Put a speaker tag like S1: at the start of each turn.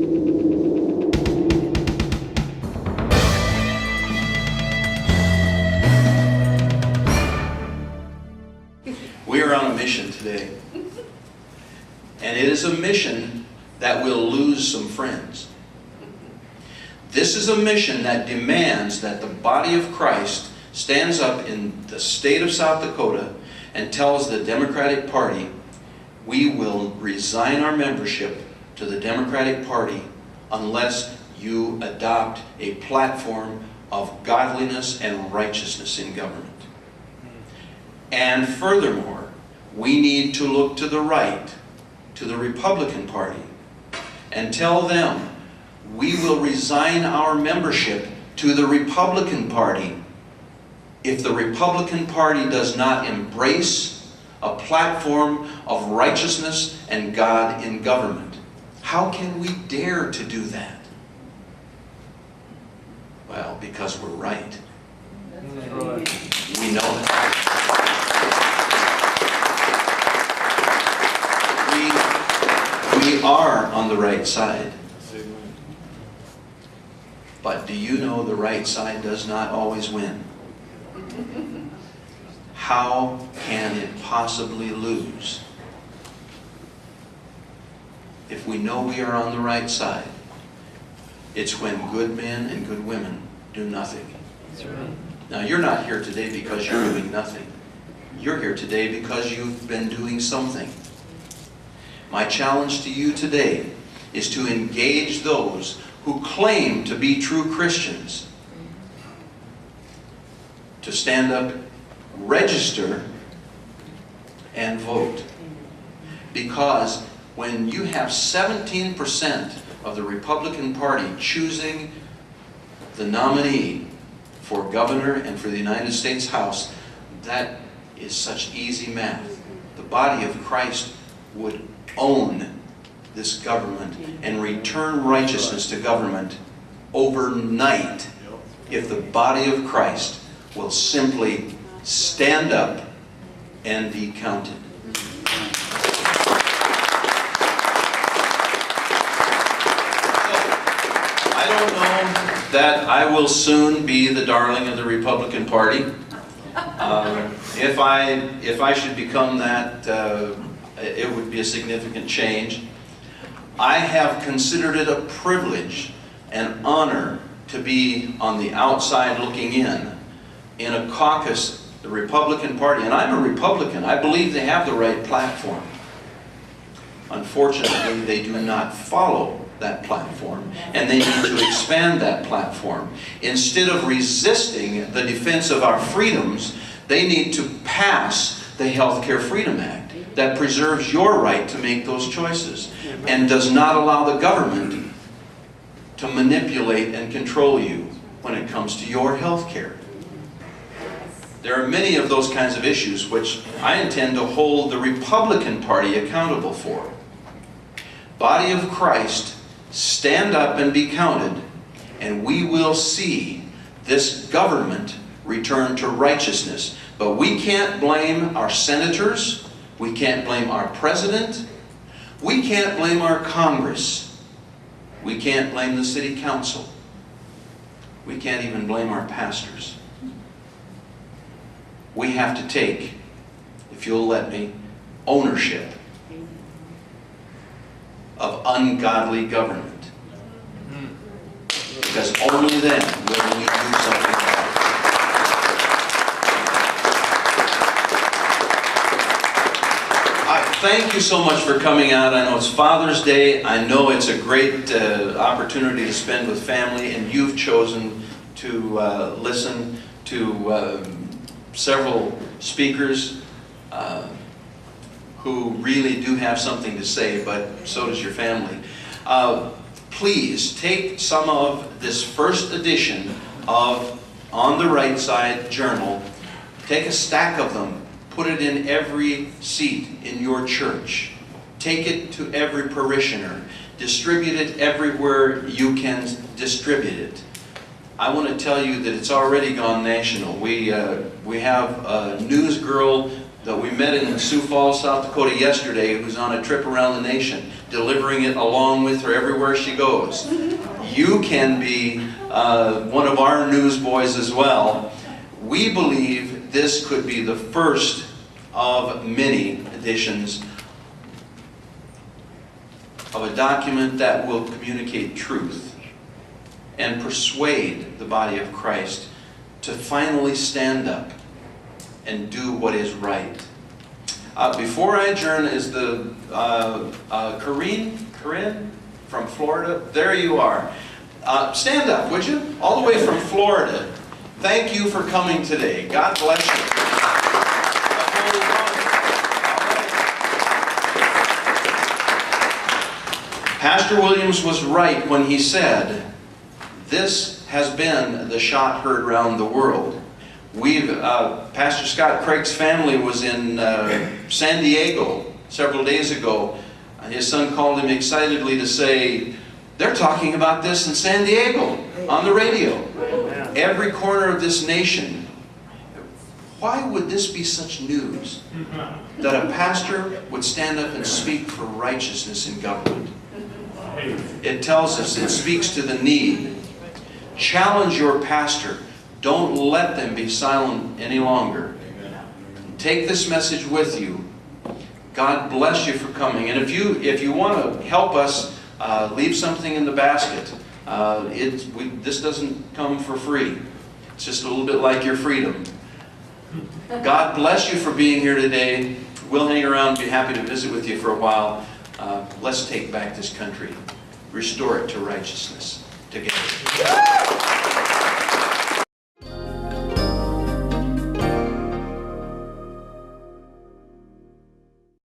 S1: We are on a mission today. And it is a mission that will lose some friends. This is a mission that demands that the body of Christ stands up in the state of South Dakota and tells the Democratic Party, we will resign our membership to the Democratic Party unless you adopt a platform of godliness and righteousness in government. And furthermore, we need to look to the right, to the Republican Party, and tell them we will resign our membership to the Republican Party if the Republican Party does not embrace a platform of righteousness and God in government. How can we dare to do that? Well, because we're right. We know that. We are on the right side. But do you know the right side does not always win? How can it possibly lose? If we know we are on the right side, it's when good men and good women do nothing. Now, you're not here today because you're doing nothing. You're here today because you've been doing something. My challenge to you today is to engage those who claim to be true Christians, to stand up, register, and vote. Because when you have 17% of the Republican Party choosing the nominee for governor and for the United States House, that is such easy math. The body of Christ would own this government and return righteousness to government overnight if the body of Christ will simply stand up and be counted. I don't know that I will soon be the darling of the Republican Party. If I should become that, it would be a significant change. I have considered it a privilege and honor to be on the outside looking in a caucus, the Republican Party, and I'm a Republican. I believe they have the right platform. Unfortunately, they do not follow that platform, and they need to expand that platform. Instead of resisting the defense of our freedoms, they need to pass the Healthcare Freedom Act that preserves your right to make those choices and does not allow the government to manipulate and control you when it comes to your health care. There are many of those kinds of issues which I intend to hold the Republican Party accountable for. Body of Christ, stand up and be counted, and we will see this government return to righteousness. But we can't blame our senators, we can't blame our president, we can't blame our Congress, we can't blame the city council, we can't even blame our pastors. We have to take, if you'll let me, ownership of ungodly government. Because only then will we do something about it. Thank you so much for coming out. I know it's Father's Day. I know it's a great opportunity to spend with family, and you've chosen to listen to several speakers who really do have something to say, but so does your family. Please take some of this first edition of On the Right Side Journal, take a stack of them, put it in every seat in your church. Take it to every parishioner. Distribute it everywhere you can distribute it. I want to tell you that it's already gone national. We have a news girl that we met in Sioux Falls, South Dakota yesterday who's on a trip around the nation delivering it along with her everywhere she goes. You can be one of our newsboys as well. We believe this could be the first of many editions of a document that will communicate truth and persuade the body of Christ to finally stand up and do what is right. Before I adjourn, is the Corinne from Florida? There you are. Stand up, would you? All the way from Florida. Thank you for coming today. God bless you. Pastor Williams was right when he said, this has been the shot heard around the world. Pastor Scott Craig's family was in San Diego several days ago. His son called him excitedly to say, they're talking about this in San Diego on the radio. Every corner of this nation. Why would this be such news? That a pastor would stand up and speak for righteousness in government. It tells us, it speaks to the need. Challenge your pastor. Don't let them be silent any longer. Take this message with you. God bless you for coming. And if you want to help us, leave something in the basket. This doesn't come for free. It's just a little bit like your freedom. God bless you for being here today. We'll hang around, be happy to visit with you for a while. Let's take back this country. Restore it to righteousness together.